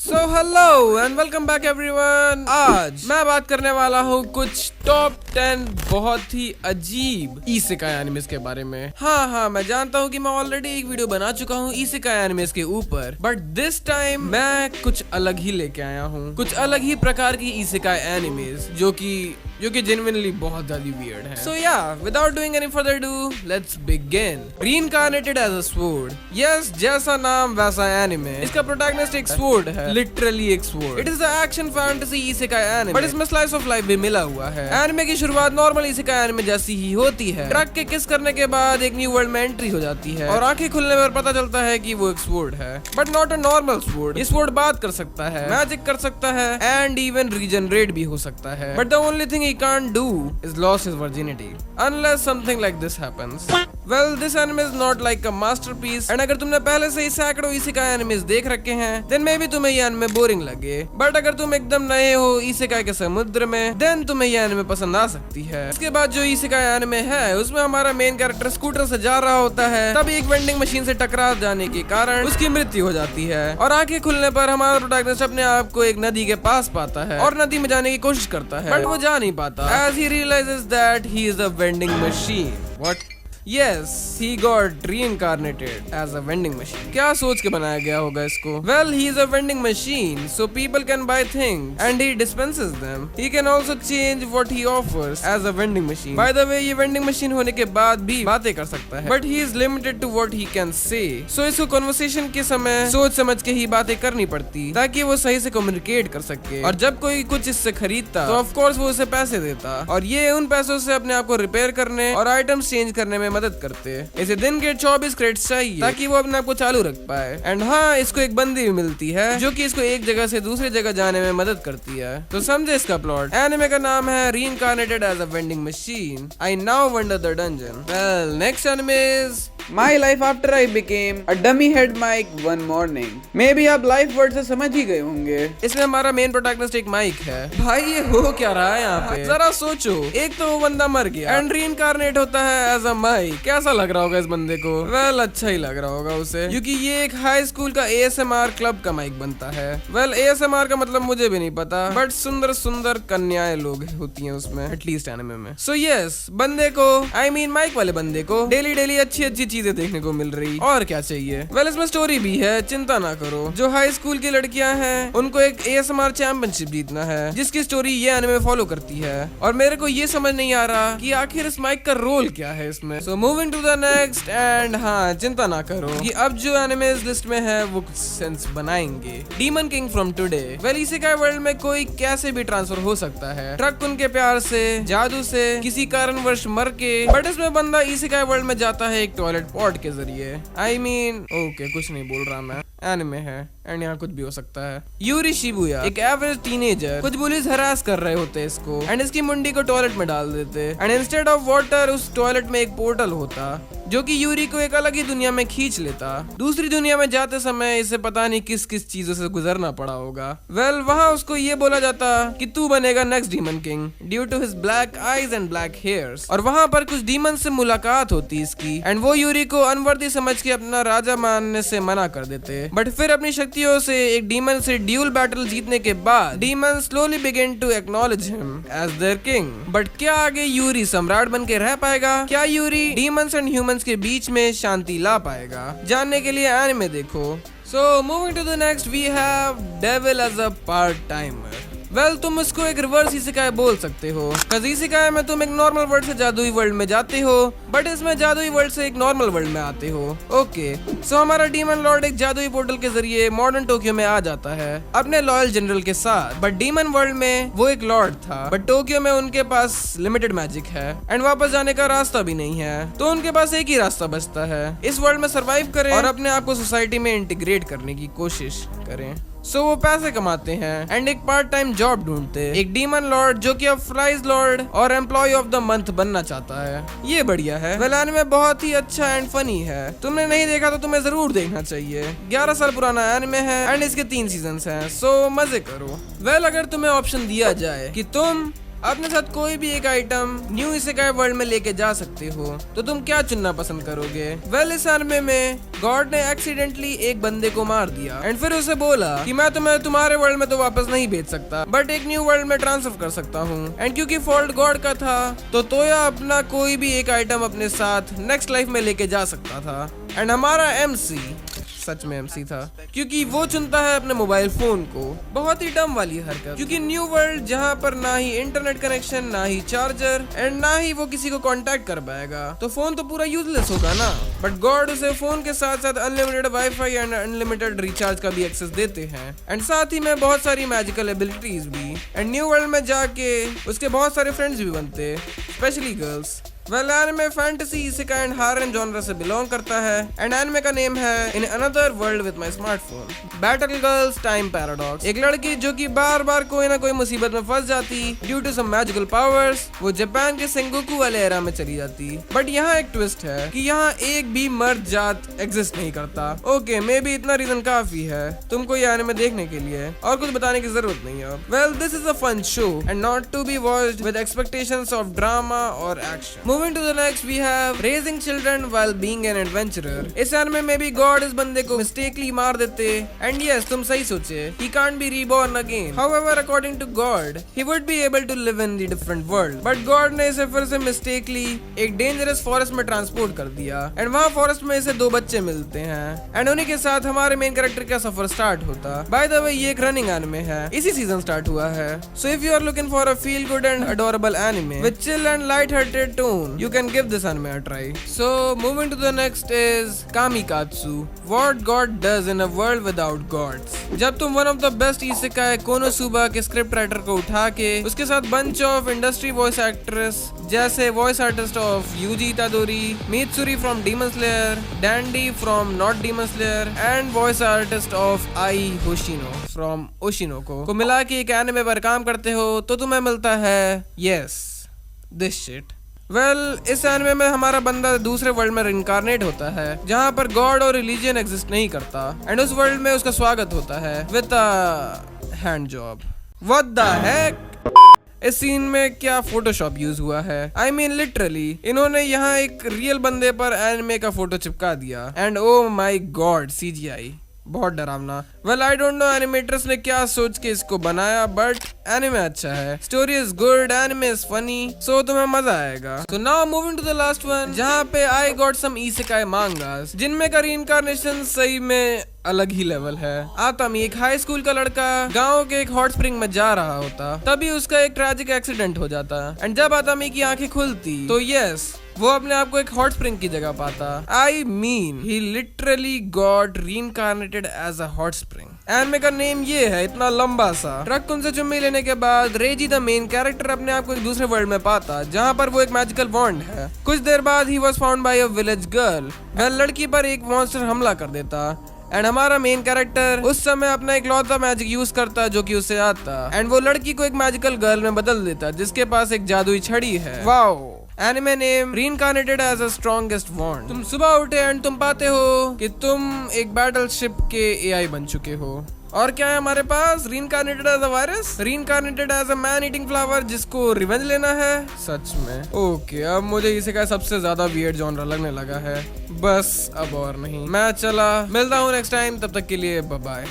So hello and welcome back everyone. आज मैं बात करने वाला हूँ कुछ टॉप 10 बहुत ही अजीब इसेकाई एनिमेस के बारे में। हाँ, मैं जानता हूँ कि मैं ऑलरेडी एक वीडियो बना चुका हूँ इसेकाई एनिमेस के ऊपर, बट दिस टाइम मैं कुछ अलग ही लेके आया हूँ, कुछ अलग ही प्रकार की इसेकाई एनिमेस जो कि जेन्युइनली बहुत ज्यादा वियर्ड है। सो या without doing any further do, let's begin. Reincarnated as a sword, yes, जैसा नाम वैसा एनिमे। इसका प्रोटैगनिस्ट एक स्वॉर्ड है, लिटरली एक sword. It is the action fantasy isekai anime, but इसमें स्लाइस ऑफ लाइफ भी मिला हुआ है। एनिमे की शुरुआत नॉर्मल इसेकाई एनिमे जैसी ही होती है। ट्रक के किस करने के बाद एक न्यू वर्ल्ड में एंट्री हो जाती है और आंखें खुलने पर पता चलता है कि वो एक स्वॉर्ड है, but not a normal sword. ये स्वॉर्ड बात कर सकता है, मैजिक कर सकता है एंड इवन रीजनरेट भी हो सकता है, but the only thing he can't do is lose his virginity unless something like this happens. Well, this anime is not like a masterpiece and अगर तुमने पहले से ही सैकड़ों इसेकाई एनिमेस देख रखे हैं then maybe तुम्हें ये एनिमे बोरिंग लगे, बट अगर तुम एकदम नए हो इसेकाई के समुद्र में then तुम्हें ये एनिमे पसंद आ सकती है। इसके बाद जो इसेकाई एनिमे है उसमें हमारा मेन कैरेक्टर स्कूटर से जा रहा होता है, तभी एक वेंडिंग मशीन से टकरा जाने के कारण उसकी मृत्यु हो जाती है और आंखें खुलने पर हमारा प्रोटैगनिस्ट अपने आप को एक नदी के पास पाता है और नदी में जाने की कोशिश करता है, बट वो जा नहीं पाता as he realizes that he is a vending machine. What? Yes, he got reincarnated as a vending machine. क्या सोच के बनाया गया होगा इसको? Well, he is a vending machine, so people can buy things and he dispenses them. He can also change what he offers as a vending machine. By the way, ये vending machine होने के बाद भी बातें कर सकता है, but he is limited to what he can say. So इसको conversation के समय सोच समझ के ही बातें करनी पड़ती ताकि वो सही से communicate कर सके, और जब कोई कुछ इससे खरीदता तो of course वो उसे पैसे देता और ये उन पैसों से अपने आप को रिपेयर करने और आइटम्स चेंज करने में मदद करते। इसे दिन के 24 क्रेडिट्स चाहिए ताकि वो अपने आप को चालू रख पाए। एंड हाँ, इसको एक बंदी भी मिलती है जो कि इसको एक जगह से दूसरी जगह जाने में मदद करती है। तो समझे इसका प्लॉट। एनिमे का नाम है reincarnated as a vending machine. I now wonder the dungeon. Well, next anime is My life after I became a dummy head Mike one morning. मे भी आप लाइफ वर्ड से समझ ही गए होंगे। इसमें हमारा मेन प्रोटैगनिस्ट एक माइक है। भाई ये हो क्या रहा है यहाँ पे? जरा सोचो, एक तो वो बंदा मर गया एंड रीइंकार्नेट होता है एज अ माइक। कैसा लग रहा होगा इस बंदे को? वेल, अच्छा ही लग रहा होगा उसे, क्योंकि ये एक हाई स्कूल का ASMR क्लब का माइक बनता है। वेल, ASMR का मतलब मुझे भी नहीं पता, बट सुंदर सुंदर कन्याएं लोग होती हैं उसमें, एटलीस्ट एनिमे में। सो यस, बंदे को, आई मीन माइक वाले बंदे को डेली डेली अच्छी अच्छी चीजें देखने को मिल रही, और क्या चाहिए। वेल, इसमें स्टोरी भी है, चिंता ना करो। जो हाई स्कूल की लड़कियां हैं उनको एक ASMR चैंपियनशिप जीतना है, जिसकी स्टोरी ये एनिमे फॉलो करती है, और मेरे को ये समझ नहीं आ रहा कि आखिर इस माइक का रोल क्या है इसमें। So moving to the next, and हाँ, चिंता ना करो कि अब जो एनिमे इस लिस्ट में है वो कुछ सेंस बनाएंगे। Demon king from today. Well, isekai world में कोई कैसे भी ट्रांसफर हो सकता है, ट्रक उनके प्यार से, जादू से, किसी कारणवश मर के, बट इसमें बंदा इसेकाई वर्ल्ड में जाता है एक टॉयलेट पॉट के जरिए। आई मीन ओके, कुछ नहीं बोल रहा मैं, एनिमे है एंड यहाँ कुछ भी हो सकता है। यूरी शिबुया, एक एवरेज टीनेजर, कुछ बुलिस हरास कर रहे होते इसको एंड इसकी मुंडी को टॉयलेट में डाल देते, एंड इंस्टेड ऑफ वाटर उस टॉयलेट में एक पोर्टल होता जो कि यूरी को एक अलग ही दुनिया में खींच लेता। दूसरी दुनिया में जाते समय इसे पता नहीं किस किस चीजों से गुजरना पड़ा होगा। वेल, वहाँ उसको ये बोला जाता कि तू बनेगा next demon king due to his black eyes and black hairs, और वहाँ पर कुछ डीमन से मुलाकात होती इसकी, एंड वो यूरी को अनवर्दी समझ के अपना राजा मानने से मना कर देते, बट फिर अपनी शक्तियों से एक डीमन से ड्यूल बैटल जीतने के बाद demon slowly begin to acknowledge him as their king. But क्या आगे यूरी सम्राट बन के रह पाएगा? क्या यूरी डीमंस एंड ह्यूमंस के बीच में शांति ला पाएगा? जानने के लिए एनिमे देखो। So moving to the next, we have devil as a part timer. Well, तुम उसको एक रिवर्स इसेकाई बोल सकते हो, क्योंकि इसेकाई में तुम एक नॉर्मल वर्ल्ड से जादुई वर्ल्ड में जाते हो, बट इसमें जादुई वर्ल्ड से एक नॉर्मल वर्ल्ड में आते हो। ओके, सो हमारा डीमन लॉर्ड एक जादुई पोर्टल के जरिए मॉडर्न टोक्यो में आ जाता है अपने लॉयल जनरल के साथ, बट डीमन वर्ल्ड में वो एक लॉर्ड था, बट टोक्यो में उनके पास लिमिटेड मैजिक है एंड वापस जाने का रास्ता भी नहीं है, तो उनके पास एक ही रास्ता बचता है, इस वर्ल्ड में सर्वाइव करें और अपने आप को सोसाइटी में इंटीग्रेट करने की कोशिश करें। सो वो पैसे कमाते हैं एंड एक पार्ट टाइम जॉब ढूंढते, एक डीमन लॉर्ड जो कि अब फ्राइज लॉर्ड और एम्प्लॉय ऑफ द मंथ बनना चाहता है। ये बढ़िया है। वेल, एनिमे बहुत ही अच्छा एंड फनी है, तुमने नहीं देखा तो तुम्हें जरूर देखना चाहिए। 11 साल पुराना एनिमे है एंड इसके 3 सीजन्स हैं, सो मजे करो। वेल, अगर तुम्हें ऑप्शन दिया जाए कि तुम अपने साथ कोई भी एक आइटम न्यू इसेकाई वर्ल्ड में लेके जा सकते हो, तो तुम क्या चुनना पसंद करोगे? वेल, इस एनिमे में गॉड ने एक्सीडेंटली एक बंदे को मार दिया एंड फिर उसे बोला कि मैं तुम्हें तुम्हारे वर्ल्ड में तो वापस नहीं भेज सकता, बट एक न्यू वर्ल्ड में ट्रांसफर कर सकता हूँ। एंड क्योंकि फॉल्ट गॉड का था, तो तोया अपना कोई भी एक आइटम अपने साथ नेक्स्ट लाइफ में लेके जा सकता था। एंड हमारा एमसी सच में एमसी था, क्योंकि वो चुनता है अपने मोबाइल फोन को। बहुत ही डम वाली हरकत, क्योंकि न्यू वर्ल्ड जहाँ पर ना ही इंटरनेट कनेक्शन, ना ही चार्जर एंड ना ही वो किसी को कांटेक्ट कर पाएगा, तो फोन तो पूरा यूजलेस होगा ना। बट गॉड उसे फोन के साथ साथ unlimited wifi and unlimited recharge का भी एक्सेस देते हैं, एंड साथ ही में बहुत सारी मैजिकल एबिलिटीज भी। एंड न्यू वर्ल्ड में जाके उसके बहुत सारे फ्रेंड्स भी बनते, specially girls. Well, anime fantasy, isekai and harem genre से बिलोंग करता है एंड एनिमे का नेम है in another world with my smartphone, battle girls time paradox. एक लड़की जो कि बार बार कोई ना कोई मुसीबत में फंस जाती due to some magical powers, वो जापान के सेंगोकू वाले एरा में चली जाती। बट यहाँ एक ट्विस्ट है कि यहाँ एक भी मर्द जात एग्जिस्ट नहीं करता। ओके, मे बी इतना रीजन काफी है तुमको ये एनिमे देखने के लिए, और कुछ बताने की जरूरत नहीं है। Well, this is a fun show and not to be watched with expectations of drama और action. Moving to the next, we have raising children while being an adventurer. इस एनिमे में भी गॉड इस बंदे को मिस्टेकली मार देते, and yes, तुम सही सोचे, he can't be reborn again. However, according to God, he would be able to live in the different world. But God ने इसे फिर से मिस्टेकली एक डेंजरस फॉरेस्ट में ट्रांसपोर्ट कर दिया, एंड वहाँ फॉरेस्ट में इसे 2 बच्चे मिलते हैं, एंड उन्हीं के साथ हमारे मेन कैरेक्टर का सफर स्टार्ट होता। बाय द वे, ये एक रनिंग एनिमे है, इसी सीजन स्टार्ट हुआ है। So if you are looking for a feel good and adorable anime with chill and light-hearted tone, you can give this anime a try. So moving to the next is Kamikatsu, what God does in a world without gods. जब तुम one of the best isekai Konosuba के script writer को उठा के उसके साथ bunch of industry voice actress जैसे voice artist of Yuji Itadori, Mitsuri from Demon Slayer, Dandy from not Demon Slayer and voice artist of Ai Hoshino from Oshi no Ko को मिला के एक एनिमे पर काम करते हो, तो तुम्हें मिलता है यस दिस शिट। वेल, इस एनिमे में हमारा बंदा दूसरे वर्ल्ड में रिइंकार्नेट होता है जहाँ पर गॉड और रिलीजन एग्जिस्ट नहीं करता, एंड उस वर्ल्ड में उसका स्वागत होता है with a hand job. What the heck? इस सीन में क्या फोटोशॉप यूज हुआ है? आई मीन लिटरली इन्होंने यहाँ एक रियल बंदे पर एनिमे का फोटो चिपका दिया, and oh my God, CGI बहुत डरावना। Well, I don't know animators ने क्या सोच के इसको बनाया, बट एनिमे अच्छा है, story is good, anime is funny, so तुम्हें मजा आएगा। तो now moving to the last one, जहाँ पे आई गॉट सम इसेकाई मांगास जिनमें का रीइंकार्नेशन सही में अलग ही लेवल है। आतामी, एक हाई स्कूल का लड़का, गांव के एक हॉट स्प्रिंग में जा रहा होता, तभी उसका एक ट्रैजिक एक्सीडेंट हो जाता, एंड जब आतामी की आंखें खुलती तो यस, वो अपने आप को एक हॉट स्प्रिंग की जगह पाता। I mean he literally got reincarnated as a hot spring. Anime का नेम ये है, इतना लंबा सा। ट्रक उनसे चुम्मी लेने के बाद रेजी द मेन कैरेक्टर अपने आप को एक दूसरे वर्ल्ड में पाता जहाँ पर वो एक मैजिकल वॉन्ड है। कुछ देर बाद he was found by a village girl. वह लड़की पर एक मॉन्स्टर हमला कर देता, एंड हमारा मेन कैरेक्टर उस समय अपना एक लौता मैजिक यूज करता जो कि उसे आता, एंड वो लड़की को एक मैजिकल गर्ल में बदल देता जिसके पास एक जादुई छड़ी है। Wow, anime name reincarnated as a strongest wand. तुम सुबह उठे एंड तुम पाते हो कि तुम एक बैटलशिप के AI बन चुके हो, और क्या है हमारे पास? Reincarnated as a virus, reincarnated as a man eating flower जिसको रिवेंज लेना है। सच में ओके, अब मुझे इसे का सबसे ज्यादा वियर्ड जॉनर लगने लगा है। बस अब और नहीं, मैं चला, मिलता हूँ नेक्स्ट टाइम, तब तक के लिए बाय बाय।